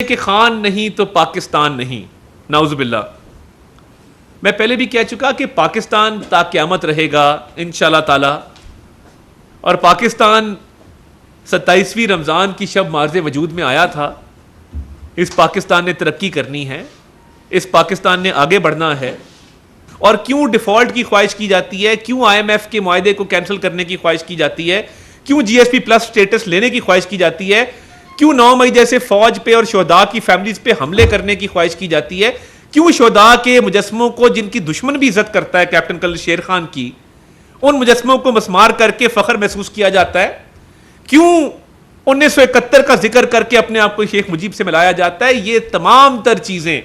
कि खान नहीं तो पाकिस्तान नहीं, नाउज़ुबिल्लाह। मैं पहले भी कह चुका कि पाकिस्तान ता क़यामत रहेगा इंशाअल्लाह ताला, और पाकिस्तान 27वीं रमज़ान की शब मार्ज़ वजूद में आया था। इस पाकिस्तान ने तरक्की करनी है, इस पाकिस्तान ने आगे बढ़ना है। और क्यों डिफ़ॉल्ट की ख्वाहिश की जाती है, क्यों IMF के मुआहदे को कैंसिल करने की ख्वाहिश की जाती है, क्यों GSP प्लस स्टेटस लेने की ख्वाहिश की जाती है, क्यों 9 मई जैसे फौज पे और शोहदा की फैमिलीज पे हमले करने की ख्वाहिश की जाती है, क्यों शोहदा के मुजस्मों को, जिनकी दुश्मन भी इज्जत करता है कैप्टन कर्नल शेर खान की, उन मुजस्मों को मसमार करके फख्र महसूस किया जाता है, क्यों 1971 का जिक्र करके अपने आप को शेख मुजीब से मिलाया जाता है। ये तमाम तर चीजें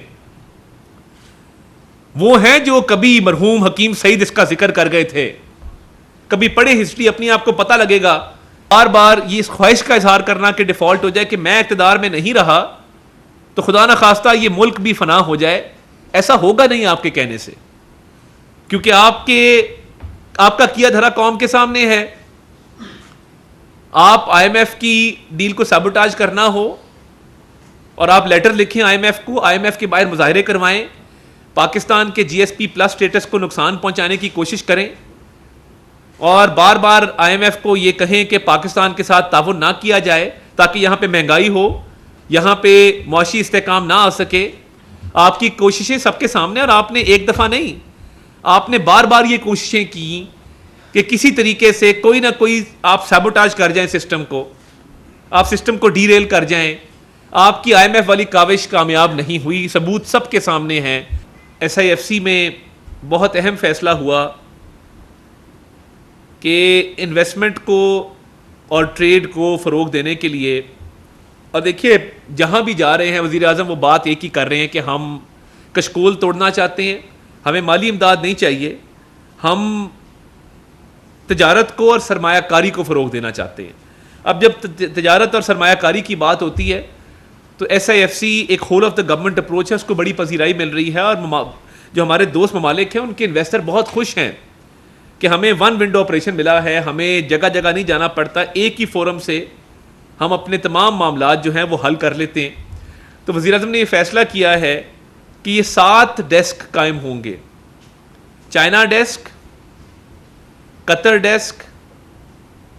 वो हैं जो कभी मरहूम हकीम सईद इसका जिक्र कर गए थे। कभी पढ़े हिस्ट्री, अपनी आपको पता लगेगा। बार बार ये इस ख्वाहिश का इजहार करना कि डिफॉल्ट हो जाए कि मैं इक़्तिदार में नहीं रहा तो खुदा ना खास्ता ये मुल्क भी फना हो जाए, ऐसा होगा नहीं आपके कहने से, क्योंकि आपका किया धरा कौम के सामने है। आप IMF की डील को सबोटाज करना हो और आप लेटर लिखें IMF को, IMF के बाहर मुजाहरे करवाएं, पाकिस्तान के GSP प्लस स्टेटस को नुकसान पहुंचाने की कोशिश करें और बार बार IMF को ये कहें कि पाकिस्तान के साथ ताउन ना किया जाए ताकि यहाँ पे महंगाई हो, यहाँ पे मौशी इस्तेकाम ना आ सके। आपकी कोशिशें सबके सामने, और आपने एक दफ़ा नहीं, आपने बार बार ये कोशिशें की कि किसी तरीके से कोई ना कोई आप सबोटाज कर जाएं सिस्टम को, आप सिस्टम को डीरेल कर जाएं। आपकी IMF वाली काविश कामयाब नहीं हुई, सबूत सबके सामने हैं। SIFC में बहुत अहम फैसला हुआ कि इन्वेस्टमेंट को और ट्रेड को फ़रोग देने के लिए, और देखिए जहाँ भी जा रहे हैं वज़ीर आज़म वो बात एक ही कर रहे हैं कि हम कशकोल तोड़ना चाहते हैं, हमें माली इमदाद नहीं चाहिए, हम तजारत को और सरमायाकारी को फ़रोग देना चाहते हैं। अब जब तजारत और सरमायाकारी की बात होती है तो SIFC एक whole of the government approach है, उसको बड़ी पजीराई मिल रही है। और जो हमारे दोस्त ममालिक हैं उनके इन्वेस्टर बहुत खुश हैं कि हमें वन विंडो ऑपरेशन मिला है, हमें जगह जगह नहीं जाना पड़ता, एक ही फोरम से हम अपने तमाम मामलात जो हैं वो हल कर लेते हैं। तो वज़ीर आज़म ने ये फ़ैसला किया है कि ये 7 डेस्क कायम होंगे। China desk, Qatar desk,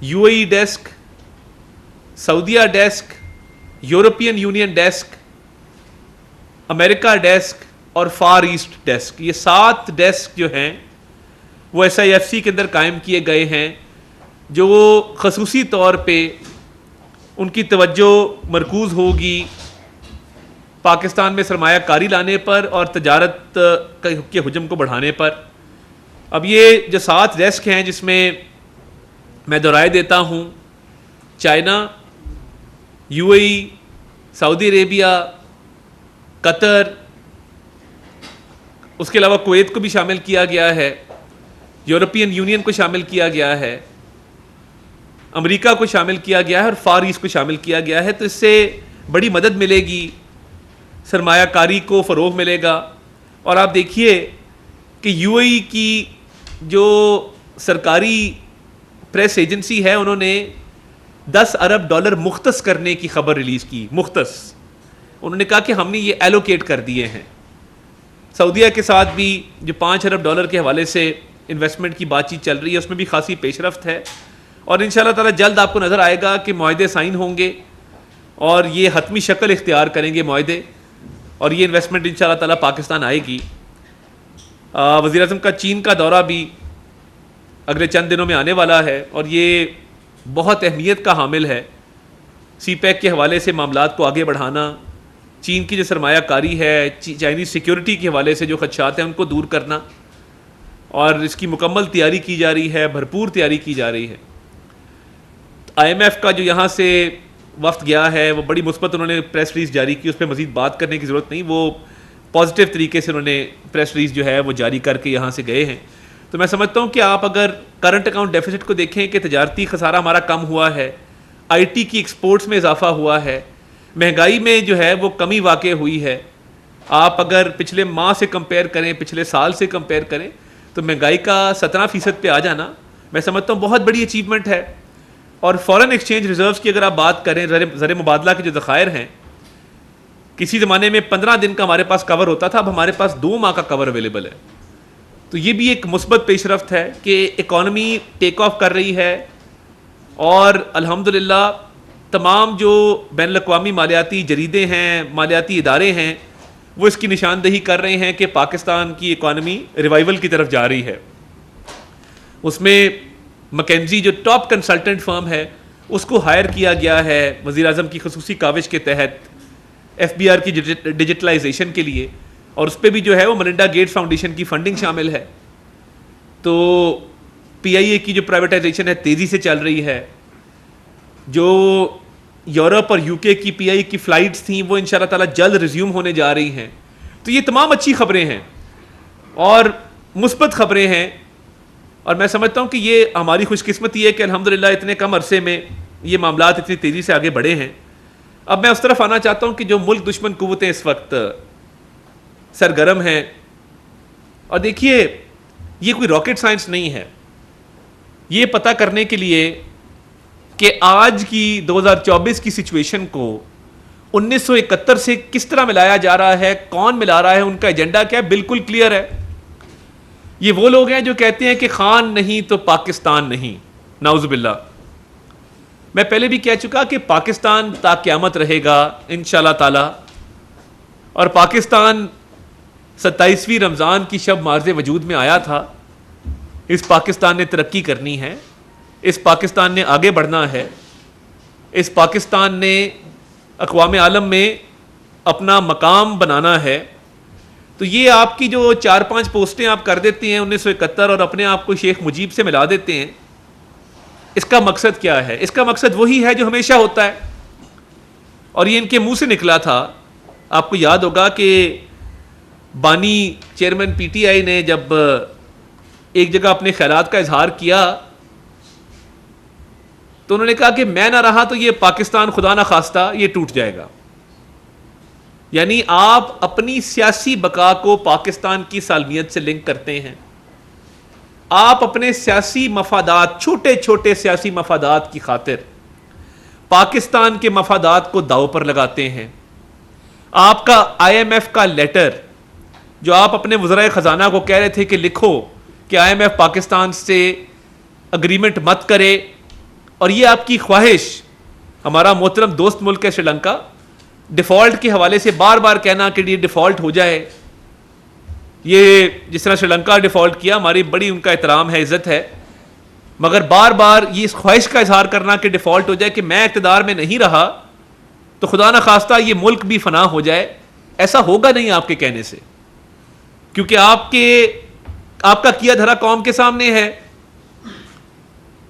UAE desk, सऊदीया desk, European Union desk, America desk और फार ईस्ट डेस्क। ये 7 डेस्क जो हैं वो SIFC के अंदर कायम किए गए हैं, जो खसूसी तौर पे उनकी तवज्जो मरकूज़ होगी पाकिस्तान में सरमायाकारी लाने पर और तजारत के हुजम को बढ़ाने पर। अब ये जो 7 डेस्क हैं जिसमें मैं दोहराए देता हूँ, China, UAE, Saudi Arabia, Qatar, उसके अलावा कुवैत को भी शामिल किया गया है, यूरोपियन यूनियन को शामिल किया गया है, अमेरिका को शामिल किया गया है और फार ईस्ट को शामिल किया गया है। तो इससे बड़ी मदद मिलेगी, सरमायाकारी को फ़रोग मिलेगा। और आप देखिए कि UAE की जो सरकारी प्रेस एजेंसी है उन्होंने $10 अरब मुख्तस करने की खबर रिलीज़ की। मुख्तस उन्होंने कहा कि हमने ये एलोकेट कर दिए हैं। सऊदीया के साथ भी जो $5 अरब के हवाले से इन्वेस्टमेंट की बातचीत चल रही है उसमें भी खासी पेशरफ्त है, और इंशाअल्लाह ताला जल्द आपको नज़र आएगा कि मुआहदे साइन होंगे और ये हतमी शक्ल इख्तियार करेंगे मुआहदे, और ये इन्वेस्टमेंट इंशाअल्लाह ताला पाकिस्तान आएगी। वज़ीर आज़म का चीन का दौरा भी अगले चंद दिनों में आने वाला है और ये बहुत अहमियत का हामिल है। CPEC के हवाले से मामलात को आगे बढ़ाना, चीन की जो सरमायाकारी है, चाइनीज़ सिक्योरिटी के हवाले से जो खदशात हैं उनको दूर करना, और इसकी मुकम्मल तैयारी की जा रही है, भरपूर तैयारी की जा रही है। IMF का जो यहाँ से वफ्द गया है वो बड़ी मुस्बत उन्होंने प्रेस रिलीज़ जारी की, उस पर मज़ीद बात करने की ज़रूरत नहीं, वो पॉजिटिव तरीके से उन्होंने प्रेस रिलीज़ जो है वो जारी करके यहाँ से गए हैं। तो मैं समझता हूँ कि आप अगर करंट अकाउंट डेफिसिट को देखें कि तजारती खसारा हमारा कम हुआ है, IT की एक्सपोर्ट्स में इजाफा हुआ है, महंगाई में जो है वो कमी वाक़ हुई है। आप अगर पिछले माह से कंपेयर करें, पिछले साल से कंपेयर करें, तो महंगाई का 17% पे आ जाना मैं समझता हूँ बहुत बड़ी अचीवमेंट है। और फॉरेन एक्सचेंज रिजर्व्स की अगर आप बात करें, ज़र मुबादला के जो ज़खायर हैं किसी ज़माने में 15 दिन का हमारे पास कवर होता था, अब हमारे पास 2 माह का कवर अवेलेबल है। तो ये भी एक मुस्बत पेशरफ्त है कि इकॉनमी टेक ऑफ कर रही है और अल्हम्दुलिल्लाह तमाम जो बैनुल-अक़वामी मालियाती जरीदे हैं, मालियाती इदारे हैं, वो इसकी निशानदही कर रहे हैं कि पाकिस्तान की इकॉनमी रिवाइवल की तरफ जा रही है। उसमें मैकेंजी जो टॉप कंसल्टेंट फर्म है उसको हायर किया गया है वज़ीर आज़म की खसूसी काविश के तहत FBR की डिजिटलाइजेशन के लिए, और उस पर भी जो है वो मेलिंडा गेट्स फाउंडेशन की फंडिंग शामिल है। तो PIA की जो प्राइवेटाइजेशन है तेज़ी से चल रही है। जो यूरोप और UK की PIA की फ़्लाइट्स थी वो इंशाल्लाह ताला जल्द रिज्यूम होने जा रही हैं। तो ये तमाम अच्छी खबरें हैं और मुस्बत खबरें हैं, और मैं समझता हूँ कि ये हमारी खुशकिस्मती है कि अल्हम्दुलिल्लाह इतने कम अरसे में ये मामलात इतनी तेज़ी से आगे बढ़े हैं। अब मैं उस तरफ आना चाहता हूँ कि जो मुल्क दुश्मन कुव्वतें इस वक्त सरगर्म हैं, और देखिए ये कोई रॉकेट साइंस नहीं है ये पता करने के लिए कि आज की 2024 की सिचुएशन को 1971 से किस तरह मिलाया जा रहा है, कौन मिला रहा है, उनका एजेंडा क्या है, बिल्कुल क्लियर है। ये वो लोग हैं जो कहते हैं कि खान नहीं तो पाकिस्तान नहीं, नाउज़ुबिल्लाह। मैं पहले भी कह चुका कि पाकिस्तान ता क़यामत रहेगा इंशाअल्लाह ताला, और पाकिस्तान 27वीं रमज़ान की शब मार्ज़े वजूद में आया था। इस पाकिस्तान ने तरक्की करनी है, इस पाकिस्तान ने आगे बढ़ना है, इस पाकिस्तान ने अक़वाम आलम में अपना मकाम बनाना है। तो ये आपकी जो 4-5 पोस्टें आप कर देते हैं 1971 और अपने आप को शेख मुजीब से मिला देते हैं, इसका मकसद क्या है? इसका मकसद वही है जो हमेशा होता है, और ये इनके मुंह से निकला था। आपको याद होगा कि बानी चेयरमैन PTI ने जब एक जगह अपने ख्यालात का इजहार किया तो उन्होंने कहा कि मैं ना रहा तो ये पाकिस्तान खुदा ना खास्ता ये टूट जाएगा। यानी आप अपनी सियासी बका को पाकिस्तान की सालमियत से लिंक करते हैं, आप अपने सियासी मफादात, छोटे छोटे सियासी मफादात की खातिर पाकिस्तान के मफादात को दाव पर लगाते हैं। आपका IMF का लेटर जो आप अपने वज़राए ख़जाना को कह रहे थे कि लिखो कि IMF पाकिस्तान से अग्रीमेंट मत करे, और ये आपकी ख्वाहिश, हमारा मोहतरम दोस्त मुल्क है श्रीलंका, डिफ़ॉल्ट के हवाले से बार बार कहना कि ये डिफ़ॉल्ट हो जाए, ये जिस तरह श्रीलंका डिफ़ॉल्ट किया, हमारी बड़ी उनका एहतराम है, इज़्ज़त है, मगर बार बार ये इस ख्वाहिश का इजहार करना कि डिफ़ॉल्ट हो जाए, कि मैं इक़्तिदार में नहीं रहा तो खुदा न खास्ता ये मुल्क भी फना हो जाए। ऐसा होगा नहीं आपके कहने से, क्योंकि आपका किया धरा कौम के सामने है।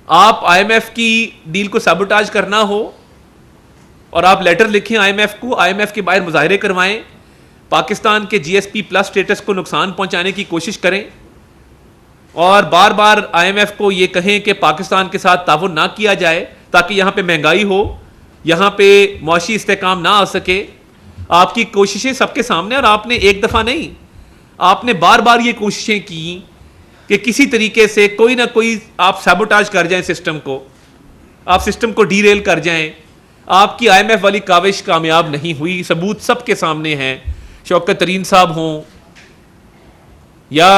आप IMF की डील को सबोटाज करना हो और आप लेटर लिखें IMF को, IMF के बाहर मुजाहरे करवाएं, पाकिस्तान के GSP+ स्टेटस को नुकसान पहुंचाने की कोशिश करें, और बार बार IMF को ये कहें कि पाकिस्तान के साथ ताउन ना किया जाए ताकि यहाँ पे महंगाई हो, यहाँ पे मुआशी इस्तेहकाम ना आ सके। आपकी कोशिशें सबके सामने, और आपने एक दफ़ा नहीं, आपने बार बार ये कोशिशें की कि किसी तरीके से कोई ना कोई आप सबोटाज कर जाएं सिस्टम को, आप सिस्टम को डीरेल कर जाएं। आपकी IMF वाली काविश कामयाब नहीं हुई, सबूत सबके सामने हैं। शौकत तरीन साहब हों या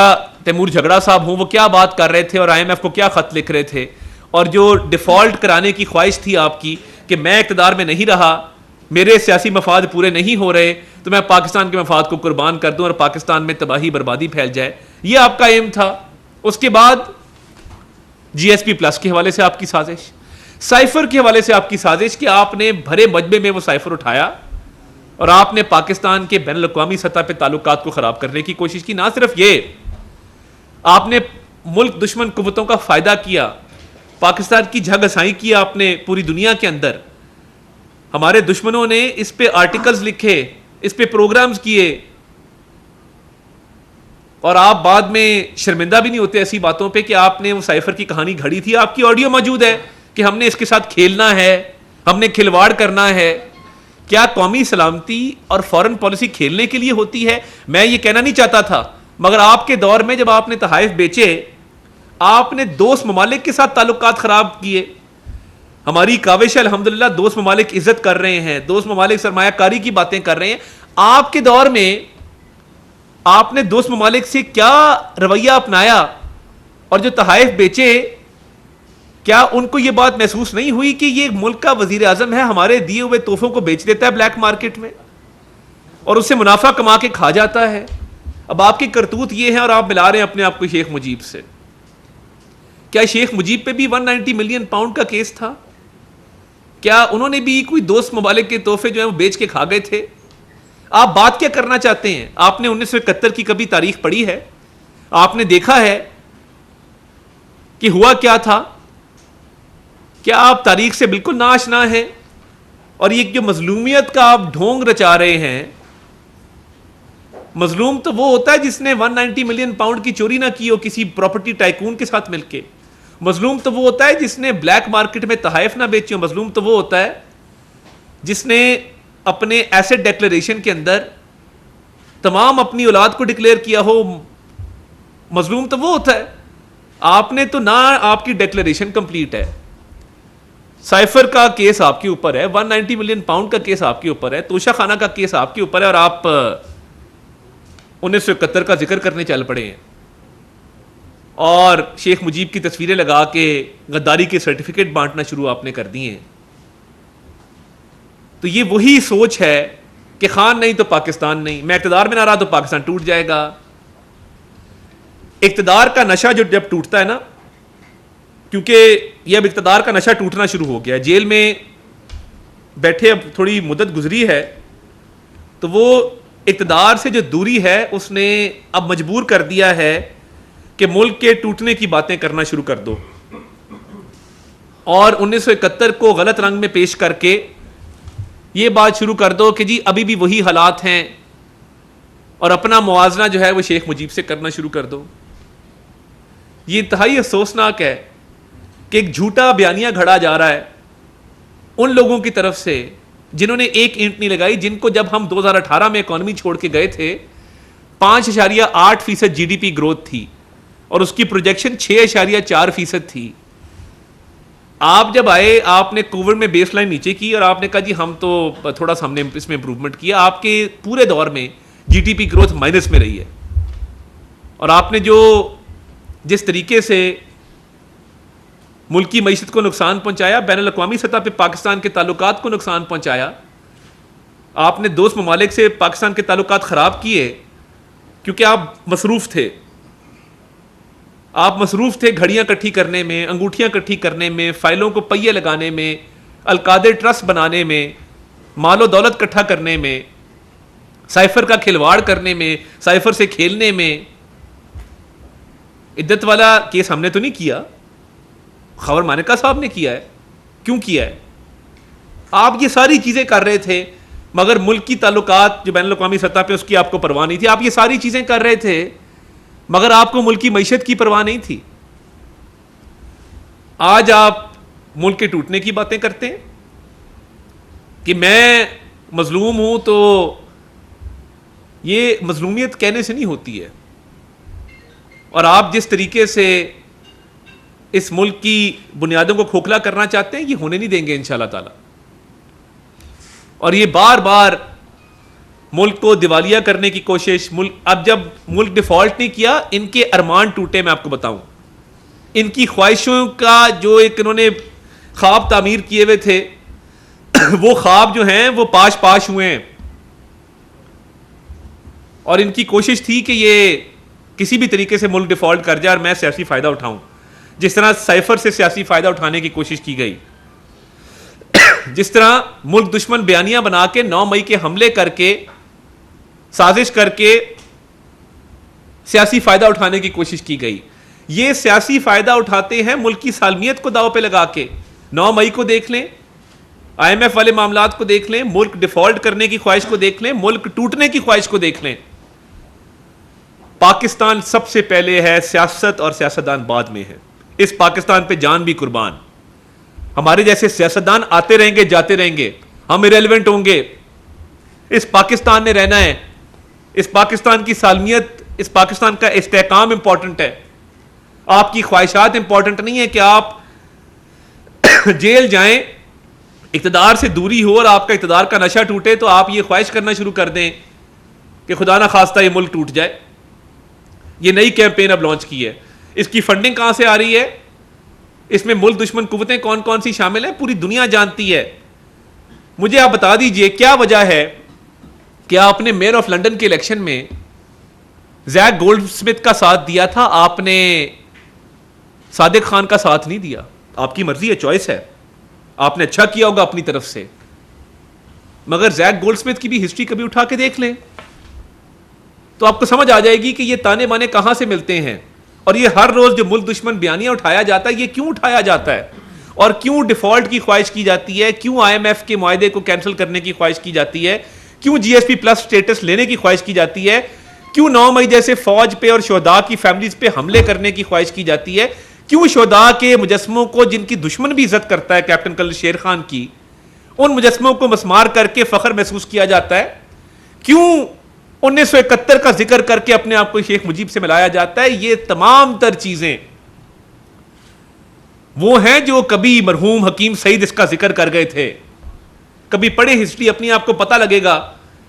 तैमूर झगड़ा साहब हों, वो क्या बात कर रहे थे और IMF को क्या ख़त लिख रहे थे, और जो डिफ़ॉल्ट कराने की ख्वाहिश थी आपकी कि मैं इक़्तिदार में नहीं रहा, मेरे सियासी मफाद पूरे नहीं हो रहे, तो मैं पाकिस्तान के मफाद को कुर्बान कर दूं और पाकिस्तान में तबाही बर्बादी फैल जाए, ये आपका एम था। उसके बाद GSP+ के हवाले से आपकी साजिश, साइफर के हवाले से आपकी साजिश कि आपने भरे मजमे में वो साइफर उठाया और आपने पाकिस्तान के बैनुल-अक़वामी सतह पे ताल्लुकात को ख़राब करने की कोशिश की। ना सिर्फ ये, आपने मुल्क दुश्मन कुव्वतों का फ़ायदा किया, पाकिस्तान की झगसाई की आपने पूरी दुनिया के अंदर। हमारे दुश्मनों ने इस पे आर्टिकल्स लिखे, इस पे प्रोग्राम्स किए, और आप बाद में शर्मिंदा भी नहीं होते ऐसी बातों पे कि आपने वो साइफर की कहानी घड़ी थी। आपकी ऑडियो मौजूद है कि हमने इसके साथ खेलना है, हमने खिलवाड़ करना है। क्या कौमी सलामती और फॉरेन पॉलिसी खेलने के लिए होती है? मैं ये कहना नहीं चाहता था, मगर आपके दौर में जब आपने तहाइफ बेचे, आपने दोस्त ममालिक के साथ ताल्लुकात खराब किए, हमारी काविश है अल्हम्दुलिल्लाह, दोस्त ममालिक इज्जत कर रहे हैं, दोस्त ममालिक सरमायाकारी की बातें कर रहे हैं। आपके दौर में आपने दोस्त ममालिक से क्या रवैया अपनाया, और जो तहाइफ बेचे, क्या उनको यह बात महसूस नहीं हुई कि ये मुल्क का वजीर आजम है, हमारे दिए हुए तोहफों को बेच देता है ब्लैक मार्केट में और उससे मुनाफा कमा के खा जाता है। अब आपकी करतूत ये है और आप मिला रहे हैं अपने आप को शेख मुजीब से। क्या शेख मुजीब पे भी 190 मिलियन पाउंड का केस था? क्या उन्होंने भी कोई दोस्त ममालिक के तोहफे जो है वो बेच के खा गए थे? आप बात क्या करना चाहते हैं? आपने 1971 की कभी तारीख पढ़ी है? आपने देखा है कि हुआ क्या था? क्या आप तारीख से बिल्कुल नाआशना हैं? और ये जो मजलूमियत का आप ढोंग रचा रहे हैं, मजलूम तो वो होता है जिसने 190 मिलियन पाउंड की चोरी ना की हो किसी प्रॉपर्टी टाइकून के साथ मिलके। मजलूम तो वो होता है जिसने ब्लैक मार्केट में तहाइफ ना बेची हो। मजलूम तो वो होता है जिसने अपने एसेट डिक्लेरेशन के अंदर तमाम अपनी औलाद को डिक्लेयर किया हो। मजलूम तो वो होता है। आपने तो ना, आपकी डिक्लेरेशन कंप्लीट है, साइफर का केस आपके ऊपर है, 190 मिलियन पाउंड का केस आपके ऊपर है, तोशा खाना का केस आपके ऊपर है, और आप 1971 का जिक्र करने चल पड़े हैं और शेख मुजीब की तस्वीरें लगा के गद्दारी के सर्टिफिकेट बांटना शुरू आपने कर दिए हैं। तो ये वही सोच है कि खान नहीं तो पाकिस्तान नहीं, मैं इक़्तिदार में ना रहा तो पाकिस्तान टूट जाएगा। इक़्तिदार का नशा जो जब टूटता है ना, क्योंकि ये अब इक़्तिदार का नशा टूटना शुरू हो गया है, जेल में बैठे अब थोड़ी मुद्दत गुजरी है, तो वो इक़्तिदार से जो दूरी है उसने अब मजबूर कर दिया है कि मुल्क के टूटने की बातें करना शुरू कर दो और 1971 को गलत रंग में पेश करके ये बात शुरू कर दो कि जी अभी भी वही हालात हैं, और अपना मुआवजा जो है वो शेख मुजीब से करना शुरू कर दो। ये इंतहाई अफसोसनाक है कि एक झूठा बयानिया घड़ा जा रहा है उन लोगों की तरफ से जिन्होंने एक ईंट नहीं लगाई, जिनको जब हम 2018 में इकॉनमी छोड़ के गए थे 5.8% जीडीपी ग्रोथ थी और उसकी प्रोजेक्शन 6.4% थी। आप जब आए, आपने कोविड में बेस लाइन नीचे की और आपने कहा जी हम तो थोड़ा सा हमने इसमें इंप्रूवमेंट किया। आपके पूरे दौर में जीडीपी ग्रोथ माइनस में रही है और आपने जो जिस तरीके से मुल्क की मईशत को नुकसान पहुंचाया, बैनुल अक़वामी सतह पे पाकिस्तान के ताल्लुकात को नुकसान पहुंचाया, आपने दोस्त ममालिक से पाकिस्तान के ताल्लुकात ख़राब किए क्योंकि आप मसरूफ़ थे। आप मसरूफ़ थे घड़ियाँ इकट्ठी करने में, अंगूठियाँ इकट्ठी करने में, फ़ाइलों को पहिए लगाने में, अलकादे ट्रस्ट बनाने में, मालो दौलत इकट्ठा करने में, साइफर का खिलवाड़ करने में, साइफर से खेलने में। इद्दत वाला केस हमने तो नहीं किया, खबर मानिका साहब ने किया है। क्यों किया है? आप ये सारी चीज़ें कर रहे थे मगर मुल्क की ताल्लुकात जो बैनुल अक़वामी सतह पे उसकी आपको परवाह नहीं थी। आप ये सारी चीज़ें कर रहे थे मगर आपको मुल्क की मईशत की परवाह नहीं थी। आज आप मुल्क के टूटने की बातें करते हैं कि मैं मजलूम हूं, तो ये मजलूमियत कहने से नहीं होती है। और आप जिस तरीके से इस मुल्क की बुनियादों को खोखला करना चाहते हैं, ये होने नहीं देंगे इंशाअल्लाह ताला। और ये बार बार मुल्क को दिवालिया करने की कोशिश, अब जब मुल्क डिफॉल्ट नहीं किया, इनके अरमान टूटे। मैं आपको बताऊं, इनकी ख्वाहिशों का जो एक इन्होंने ख्वाब तामीर किए हुए थे वो ख्वाब जो हैं वो पाश पाश हुए हैं। और इनकी कोशिश थी कि ये किसी भी तरीके से मुल्क डिफॉल्ट कर जाए और मैं सियासी फायदा उठाऊं, जिस तरह साइफर से सियासी फायदा उठाने की कोशिश की गई, जिस तरह मुल्क दुश्मन बयानियां बना के 9 मई के हमले करके साजिश करके सियासी फायदा उठाने की कोशिश की गई। ये सियासी फायदा उठाते हैं मुल्क की सालमियत को दांव पे लगा के। 9 मई को देख लें, IMF वाले मामलात को देख लें, मुल्क डिफॉल्ट करने की ख्वाहिश को देख लें, मुल्क टूटने की ख्वाहिश को देख लें। पाकिस्तान सबसे पहले है, सियासत और सियासतदान बाद में है। इस पाकिस्तान पे जान भी कुर्बान। हमारे जैसे सियासतदान आते रहेंगे जाते रहेंगे, हम इरेलेवेंट होंगे। इस पाकिस्तान ने रहना है। इस पाकिस्तान की सालमियत, इस पाकिस्तान का इस्तेहकाम इंपॉर्टेंट है। आपकी ख्वाहिशात इंपॉर्टेंट नहीं है कि आप जेल जाएं, इक़्तिदार से दूरी हो और आपका इक़्तिदार का नशा टूटे तो आप ये ख्वाहिश करना शुरू कर दें कि खुदा ना खास्ता ये मुल्क टूट जाए। ये नई कैंपेन अब लॉन्च की है। इसकी फंडिंग कहां से आ रही है, इसमें मुल्क दुश्मन कुव्वतें कौन कौन सी शामिल हैं, पूरी दुनिया जानती है। मुझे आप बता दीजिए क्या वजह है कि आपने मेयर ऑफ लंदन के इलेक्शन में जैक गोल्डस्मिथ का साथ दिया था, आपने सादिक खान का साथ नहीं दिया। आपकी मर्जी है, चॉइस है, आपने अच्छा किया होगा अपनी तरफ से, मगर जैक गोल्डस्मिथ की भी हिस्ट्री कभी उठा के देख लें तो आपको समझ आ जाएगी कि ये ताने बाने कहां से मिलते हैं। और ये हर रोज जो मुल्क दुश्मन बयानियां उठाया जाता है, ये क्यों उठाया जाता है और क्यों डिफॉल्ट की ख्वाहिश की जाती है, क्यों IMF के मुआहदे को कैंसिल करने की ख्वाहिश की जाती है, क्यों GSP प्लस स्टेटस लेने की ख्वाहिश की जाती है, क्यों 9 मई जैसे फौज पे और शोहदा की फैमिलीज पे हमले करने की ख्वाहिश की जाती है, क्यों शोहदा के मुजस्मों को, जिनकी दुश्मन भी इज्जत करता है कैप्टन कर्नल शेर खान की, उन मुजस्मों को मसमार करके फख्र महसूस किया जाता है, क्यों 1971 का जिक्र करके अपने आप को शेख मुजीब से मिलाया जाता है। ये तमाम तर चीजें वो हैं जो कभी मरहूम हकीम सईद इसका जिक्र कर गए थे। कभी पढ़े हिस्ट्री, अपनी आपको पता लगेगा